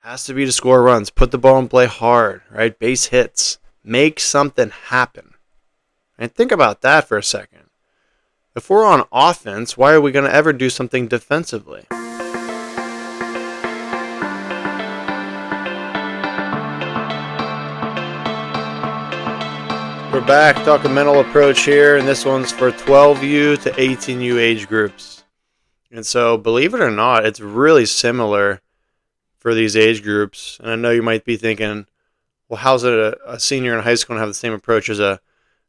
Has to be to score runs, put the ball in play hard, right? Base hits, make something happen. And think about that for a second. If we're on offense, why are we going to ever do something defensively? We're back talking mental approach here, and this one's for 12U to 18U age groups. And so, believe it or not, it's really similar for these age groups. And I know you might be thinking, well, how's it a senior in high school and have the same approach as a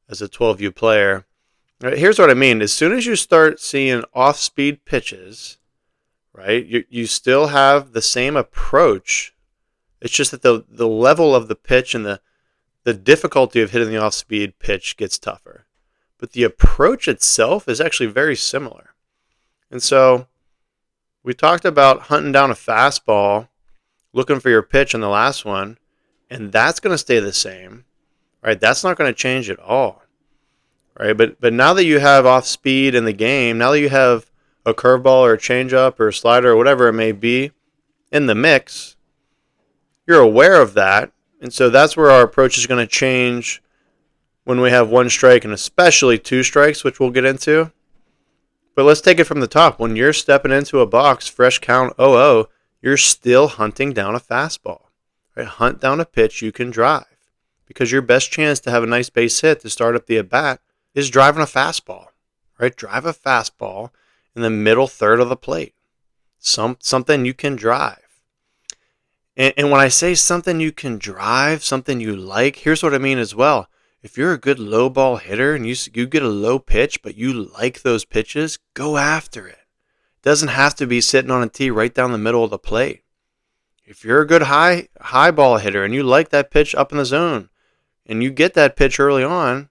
12U player? Right, here's what I mean. As soon as you start seeing off-speed pitches, right, you still have the same approach. It's just that the level of the pitch and the difficulty of hitting the off-speed pitch gets tougher. But the approach itself is actually very similar. And so we talked about hunting down a fastball, looking for your pitch in the last one, and that's going to stay the same, right? That's not going to change at all. Right, but now that you have off speed in the game, now that you have a curveball or a changeup or a slider or whatever it may be in the mix, you're aware of that, and so that's where our approach is going to change when we have one strike and especially two strikes, which we'll get into. But let's take it from the top. When you're stepping into a box, fresh count 0-0, you're still hunting down a fastball. Right, hunt down a pitch you can drive, because your best chance to have a nice base hit to start up the at bat is driving a fastball, right? Drive a fastball in the middle third of the plate. Something you can drive. And when I say something you can drive, something you like, here's what I mean as well. If you're a good low ball hitter and you get a low pitch, but you like those pitches, go after it. It doesn't have to be sitting on a tee right down the middle of the plate. If you're a good high ball hitter and you like that pitch up in the zone and you get that pitch early on,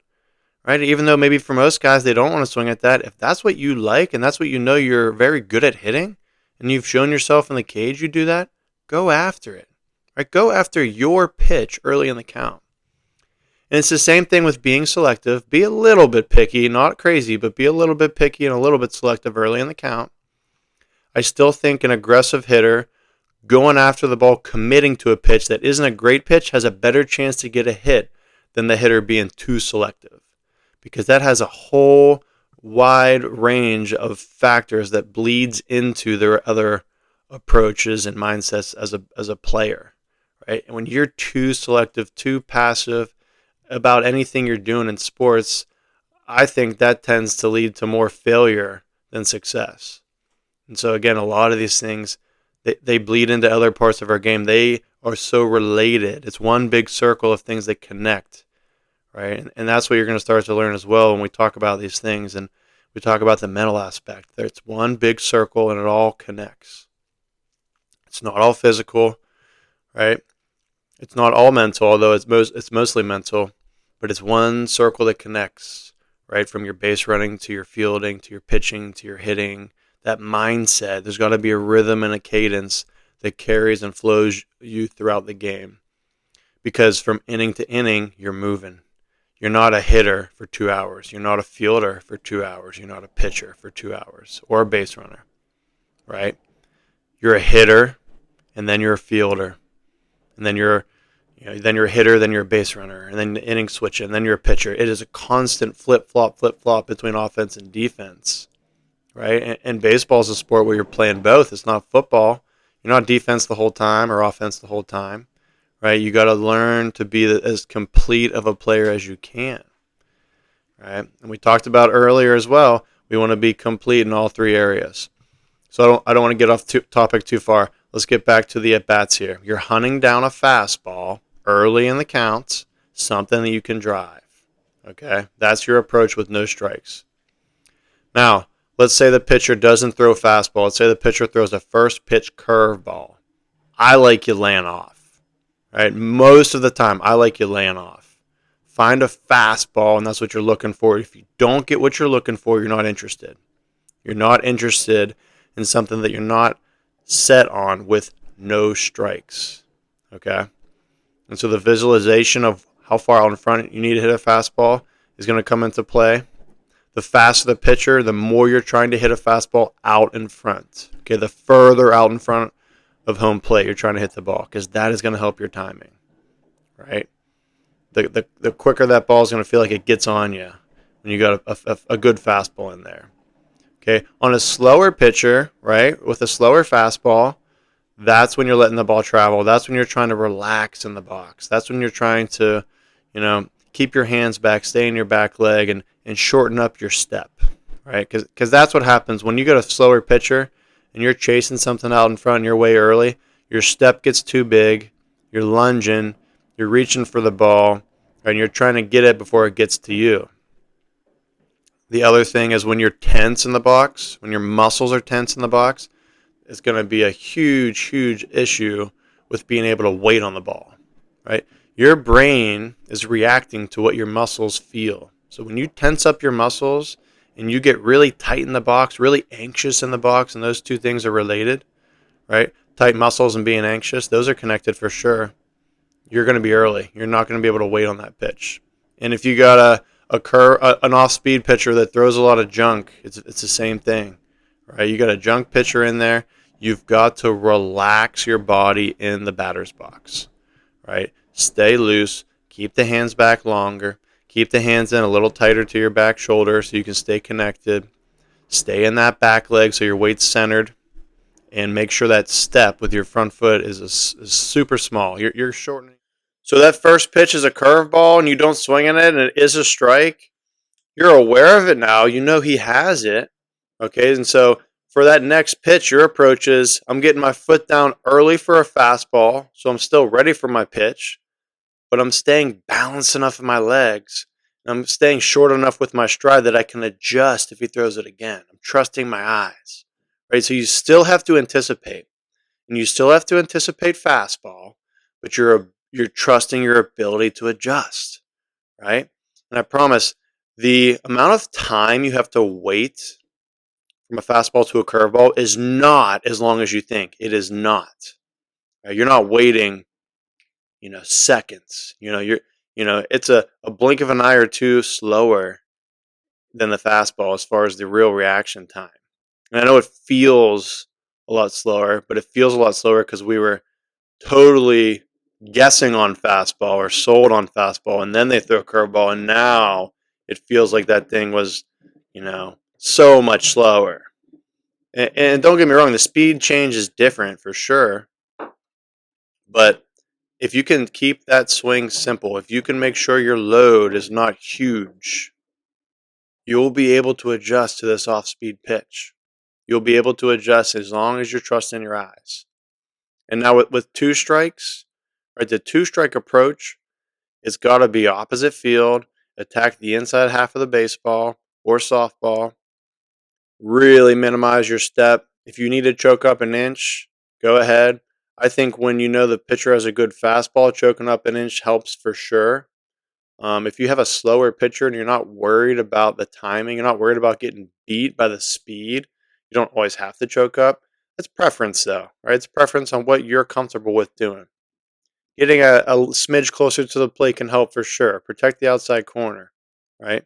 right? Even though maybe for most guys they don't want to swing at that, if that's what you like and that's what you know you're very good at hitting, and you've shown yourself in the cage you do that, go after it. Right? Go after your pitch early in the count. And it's the same thing with being selective. Be a little bit picky, not crazy, but be a little bit picky and a little bit selective early in the count. I still think an aggressive hitter going after the ball, committing to a pitch that isn't a great pitch, has a better chance to get a hit than the hitter being too selective. Because that has a whole wide range of factors that bleeds into their other approaches and mindsets as a player, right? And when you're too selective, too passive about anything you're doing in sports, I think that tends to lead to more failure than success. And so again, a lot of these things, they bleed into other parts of our game. They are so related. It's one big circle of things that connect. Right? And that's what you're going to start to learn as well when we talk about these things and we talk about the mental aspect. It's one big circle and it all connects. It's not all physical, right? It's not all mental, although it's mostly mental, but it's one circle that connects, right? From your base running to your fielding to your pitching to your hitting. That mindset, there's got to be a rhythm and a cadence that carries and flows you throughout the game. Because from inning to inning, you're moving. You're not a hitter for 2 hours. You're not a fielder for 2 hours. You're not a pitcher for 2 hours or a base runner, right? You're a hitter, and then you're a fielder, and then you're a hitter, then you're a base runner, and then the inning switch, and then you're a pitcher. It is a constant flip-flop between offense and defense, right? And baseball is a sport where you're playing both. It's not football. You're not defense the whole time or offense the whole time. Right, you got to learn to be as complete of a player as you can. Right, and we talked about earlier as well. We want to be complete in all three areas. So I don't want to get off topic too far. Let's get back to the at bats here. You're hunting down a fastball early in the counts, something that you can drive. Okay, that's your approach with no strikes. Now, let's say the pitcher doesn't throw fastball. Let's say the pitcher throws a first pitch curveball. I like you laying off. Right? Most of the time, I like you laying off. Find a fastball, and that's what you're looking for. If you don't get what you're looking for, you're not interested. You're not interested in something that you're not set on with no strikes. Okay? And so the visualization of how far out in front you need to hit a fastball is going to come into play. The faster the pitcher, the more you're trying to hit a fastball out in front. Okay, the further out in front of home plate you're trying to hit the ball, because that is going to help your timing, right? The quicker that ball is going to feel like it gets on you when you got a good fastball in there. Okay, on a slower pitcher, right, with a slower fastball, that's when you're letting the ball travel. That's when you're trying to relax in the box. That's when you're trying to, keep your hands back, stay in your back leg, and shorten up your step, right? Because that's what happens when you get a slower pitcher and you're chasing something out in front and you're way early. Your step gets too big. You're lunging. You're reaching for the ball, and you're trying to get it before it gets to you. The other thing is when you're tense in the box, when your muscles are tense in the box, it's going to be a huge, huge issue with being able to wait on the ball, right? Your brain is reacting to what your muscles feel. So when you tense up your muscles and you get really tight in the box, really anxious in the box, and those two things are related, right? Tight muscles and being anxious, those are connected for sure. You're going to be early. You're not going to be able to wait on that pitch. And if you got an off-speed pitcher that throws a lot of junk, it's the same thing, right? You got a junk pitcher in there. You've got to relax your body in the batter's box, right? Stay loose. Keep the hands back longer. Keep the hands in a little tighter to your back shoulder so you can stay connected. Stay in that back leg so your weight's centered. And make sure that step with your front foot is super small. You're shortening. So that first pitch is a curveball and you don't swing at it and it is a strike. You're aware of it now. You know he has it. Okay, and so for that next pitch, your approach is I'm getting my foot down early for a fastball, so I'm still ready for my pitch, but I'm staying balanced enough in my legs. And I'm staying short enough with my stride that I can adjust if he throws it again. I'm trusting my eyes. Right? So you still have to anticipate. And you still have to anticipate fastball, but you're trusting your ability to adjust. Right? And I promise the amount of time you have to wait from a fastball to a curveball is not as long as you think. It is not. Right? You're not waiting, seconds. It's a blink of an eye or two slower than the fastball as far as the real reaction time. And I know it feels a lot slower, but it feels a lot slower because we were totally guessing on fastball or sold on fastball, and then they throw a curveball, and now it feels like that thing was, so much slower. And don't get me wrong, the speed change is different for sure, but if you can keep that swing simple, if you can make sure your load is not huge, you'll be able to adjust to this off-speed pitch. You'll be able to adjust as long as you're trusting your eyes. And now with two strikes, right, the two-strike approach, it's got to be opposite field, attack the inside half of the baseball or softball, really minimize your step. If you need to choke up an inch, go ahead. I think when you know the pitcher has a good fastball, choking up an inch helps for sure. If you have a slower pitcher and you're not worried about the timing, you're not worried about getting beat by the speed, you don't always have to choke up. It's preference, though, right? It's preference on what you're comfortable with doing. Getting a smidge closer to the plate can help for sure. Protect the outside corner, right?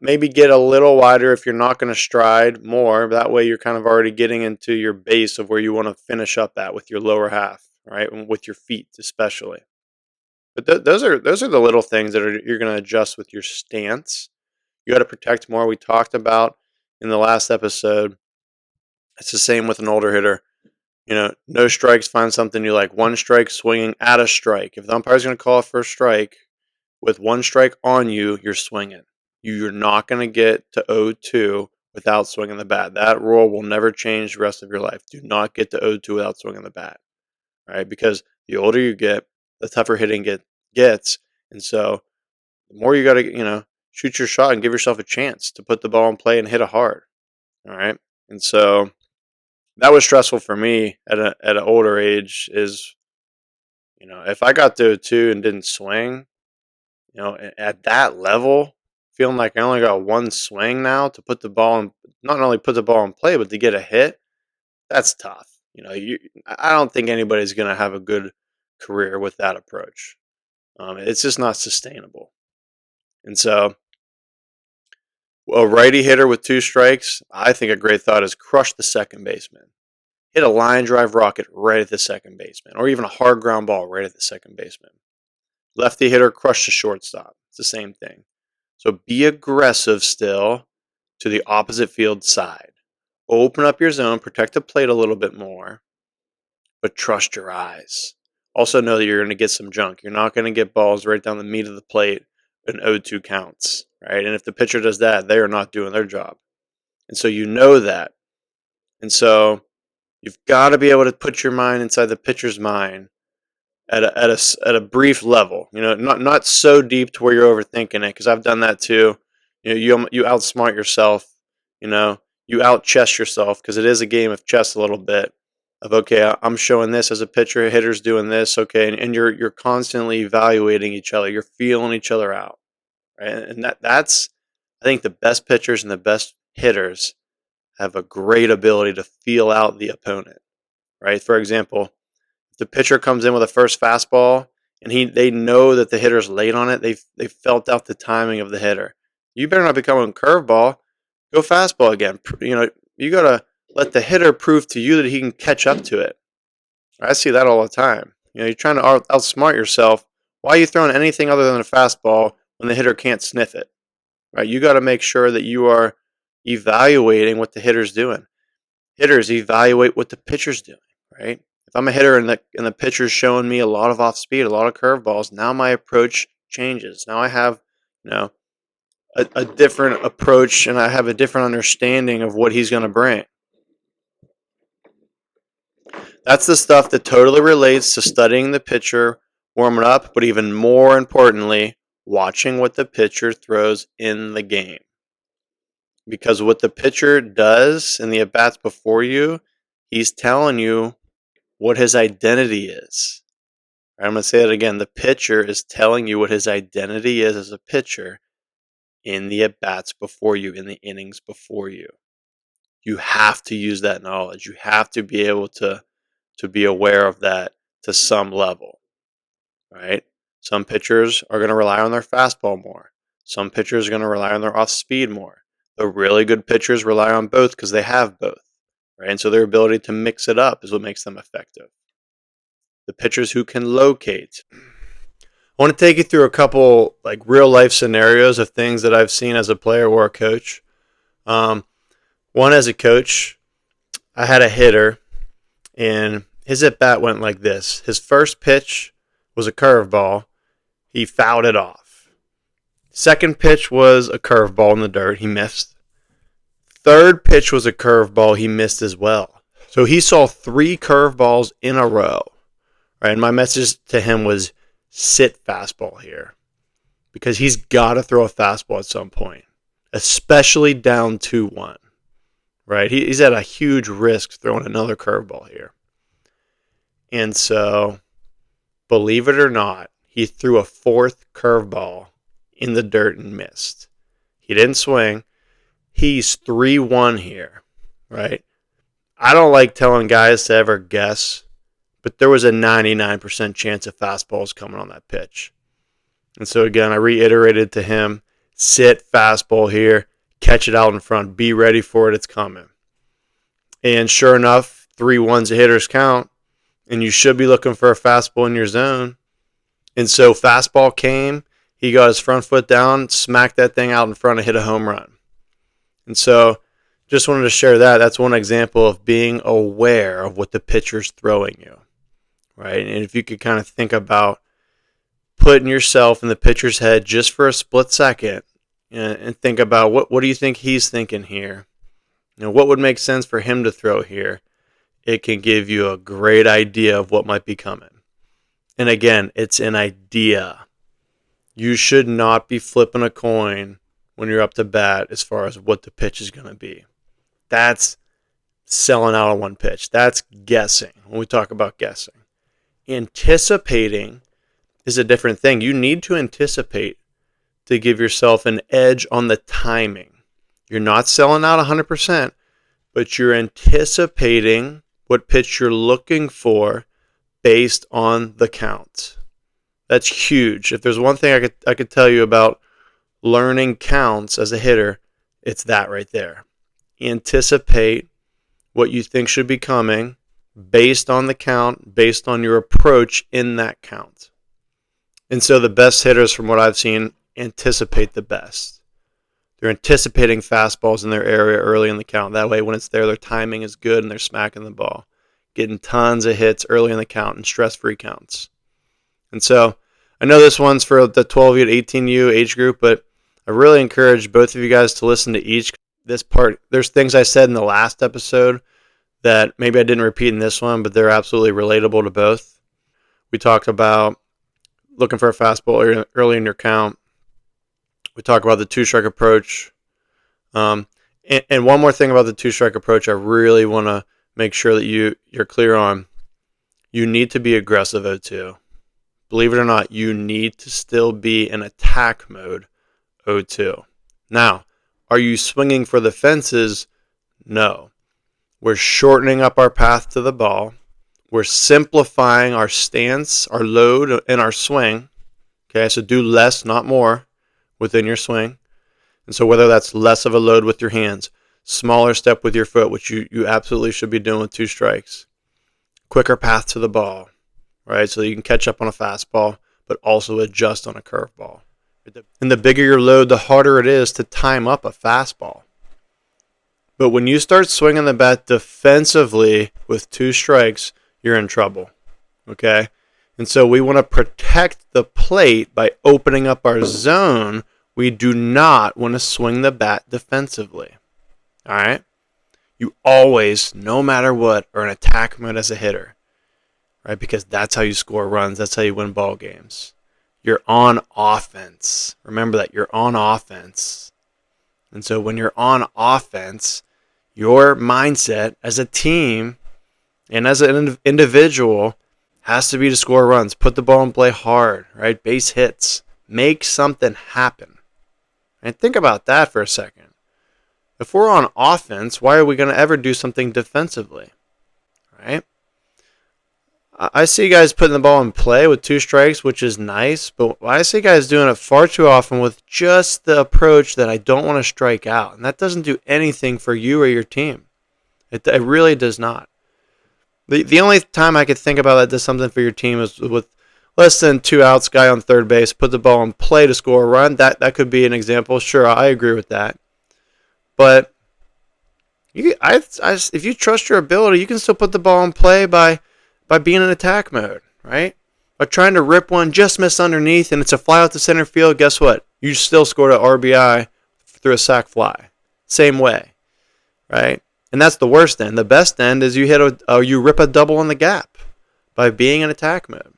Maybe get a little wider if you're not going to stride more. That way you're kind of already getting into your base of where you want to finish up at with your lower half, right? And with your feet especially. But those are the little things that you're going to adjust with your stance. You got to protect more. We talked about in the last episode. It's the same with an older hitter. No strikes, find something you like. One strike, swinging at a strike. If the umpire's going to call for a strike, with one strike on you, you're swinging. You're not going to get to 0-2 without swinging the bat. That rule will never change the rest of your life. Do not get to 0-2 without swinging the bat, right? Because the older you get, the tougher hitting gets. And so the more you got to, shoot your shot and give yourself a chance to put the ball in play and hit it hard, all right? And so that was stressful for me at an older age is, if I got to 2 and didn't swing, at that level, feeling like I only got one swing now to put the ball in, not only put the ball in play, but to get a hit, that's tough. I don't think anybody's going to have a good career with that approach. It's just not sustainable. And so a righty hitter with 2 strikes, I think a great thought is crush the second baseman. hit a line drive rocket right at the second baseman, or even a hard ground ball right at the second baseman. Lefty hitter crushed the shortstop. It's the same thing. So be aggressive still to the opposite field side. Open up your zone, protect the plate a little bit more, but trust your eyes. Also know that you're going to get some junk. You're not going to get balls right down the meat of the plate in 0-2 counts, right? And if the pitcher does that, they are not doing their job. And so you know that. And so you've got to be able to put your mind inside the pitcher's mind at a brief level. Not so deep to where you're overthinking it, because I've done that too. You outsmart yourself. You out chess yourself, because it is a game of chess a little bit. Of, okay, I'm showing this as a pitcher, a hitter's doing this, okay, and you're constantly evaluating each other. You're feeling each other out, right? And that's I think the best pitchers and the best hitters have a great ability to feel out the opponent, right? For example, if the pitcher comes in with a first fastball and they know that the hitter's late on it, they've felt out the timing of the hitter. You better not be coming curveball. Go fastball again. You got to let the hitter prove to you that he can catch up to it. I see that all the time. You're trying to outsmart yourself. Why are you throwing anything other than a fastball when the hitter can't sniff it? Right? You got to make sure that you are evaluating what the hitter's doing. Hitters evaluate what the pitcher's doing, right? If I'm a hitter and the pitcher's showing me a lot of off speed, a lot of curveballs, now my approach changes. Now I have, a different approach, and I have a different understanding of what he's going to bring. That's the stuff that totally relates to studying the pitcher, warming up, but even more importantly, watching what the pitcher throws in the game. Because what the pitcher does in the at-bats before you, he's telling you what his identity is. I'm going to say it again. The pitcher is telling you what his identity is as a pitcher in the at-bats before you, in the innings before you. You have to use that knowledge. You have to be able to be aware of that to some level, right? Some pitchers are going to rely on their fastball more. Some pitchers are going to rely on their off-speed more. The really good pitchers rely on both because they have both, right? And so their ability to mix it up is what makes them effective. The pitchers who can locate. I want to take you through a couple real life scenarios of things that I've seen as a player or a coach. One, as a coach, I had a hitter, and his at bat went like this. His first pitch was a curveball. He fouled it off. Second pitch was a curveball in the dirt. He missed. Third pitch was a curveball. He missed as well. So he saw 3 curveballs in a row. Right? And my message to him was, sit fastball here, because he's got to throw a fastball at some point, especially down 2-1. Right? He's at a huge risk throwing another curveball here. And so, believe it or not, he threw a 4th curveball in the dirt and missed. He didn't swing. He's 3-1 here, right? I don't like telling guys to ever guess, but there was a 99% chance of fastballs coming on that pitch. And so again, I reiterated to him, sit fastball here, catch it out in front, be ready for it, it's coming. And sure enough, 3-1's a hitter's count, and you should be looking for a fastball in your zone. And so fastball came, he got his front foot down, smacked that thing out in front and hit a home run. And so just wanted to share that. That's one example of being aware of what the pitcher's throwing you, right? And if you could kind of think about putting yourself in the pitcher's head just for a split second and think about what do you think he's thinking here? What would make sense for him to throw here? It can give you a great idea of what might be coming. And again, it's an idea. You should not be flipping a coin when you're up to bat as far as what the pitch is going to be. That's selling out on one pitch. That's guessing when we talk about guessing. Anticipating is a different thing. You need to anticipate to give yourself an edge on the timing. You're not selling out 100%, but you're anticipating what pitch you're looking for based on the count. That's huge. If there's one thing I could tell you about learning counts as a hitter, it's that right there. Anticipate what you think should be coming based on the count, based on your approach in that count. And so the best hitters, from what I've seen, anticipate the best. They're anticipating fastballs in their area early in the count. That way, when it's there, their timing is good and they're smacking the ball, getting tons of hits early in the count and stress-free counts. And so I know this one's for the 12U to 18U age group, but I really encourage both of you guys to listen to each. This part, there's things I said in the last episode that maybe I didn't repeat in this one, but they're absolutely relatable to both. We talked about looking for a fastball early in your count. We talk about the two-strike approach. And one more thing about the two-strike approach I really want to make sure that you're clear on. You need to be aggressive 0-2. Believe it or not, you need to still be in attack mode 0-2. Now, are you swinging for the fences? No. We're shortening up our path to the ball. We're simplifying our stance, our load, and our swing. Okay, so do less, not more, within your swing. And so whether that's less of a load with your hands, smaller step with your foot, which you absolutely should be doing with two strikes, quicker path to the ball, right? So you can catch up on a fastball, but also adjust on a curveball. And the bigger your load, the harder it is to time up a fastball. But when you start swinging the bat defensively with two strikes, you're in trouble, okay? And so we want to protect the plate by opening up our zone. We do not want to swing the bat defensively, all right? You always, no matter what, are in attack mode as a hitter, right? Because that's how you score runs. That's how you win ball games. You're on offense. Remember that. You're on offense. And so when you're on offense, your mindset as a team and as an individual has to be to score runs, put the ball in play hard, right? Base hits, make something happen. And think about that for a second. If we're on offense, why are we going to ever do something defensively, right? I see guys putting the ball in play with two strikes, which is nice, but I see guys doing it far too often with just the approach that I don't want to strike out. And that doesn't do anything for you or your team. It really does not. The only time I could think about that does something for your team is with less than 2 outs, guy on third base, put the ball in play to score a run. That could be an example. Sure, I agree with that. But if you trust your ability, you can still put the ball in play by being in attack mode, right? By trying to rip one, just miss underneath, and it's a fly out to center field. Guess what? You still scored an RBI through a sac fly. Same way, right? And that's the worst end. The best end is you rip a double in the gap by being in attack mode.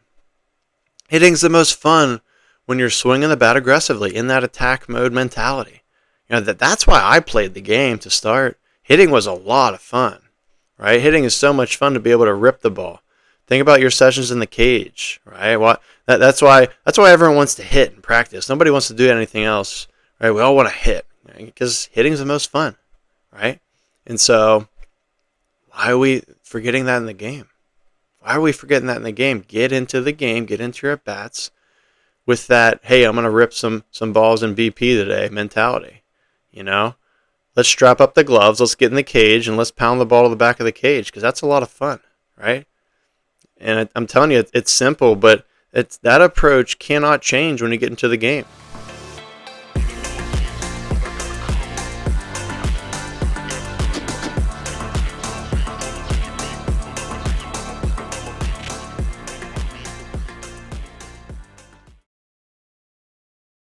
Hitting's the most fun when you're swinging the bat aggressively in that attack mode mentality. That's why I played the game to start. Hitting was a lot of fun, right? Hitting is so much fun to be able to rip the ball. Think about your sessions in the cage, right? That's why everyone wants to hit in practice. Nobody wants to do anything else, right? We all want to hit, right? Because hitting is the most fun, right? And so why are we forgetting that in the game? Why are we forgetting that in the game? Get into the game, get into your at-bats with that, hey, I'm going to rip some balls in BP today mentality, Let's strap up the gloves, let's get in the cage, and let's pound the ball to the back of the cage because that's a lot of fun, right? And I'm telling you, it's simple, but that approach cannot change when you get into the game.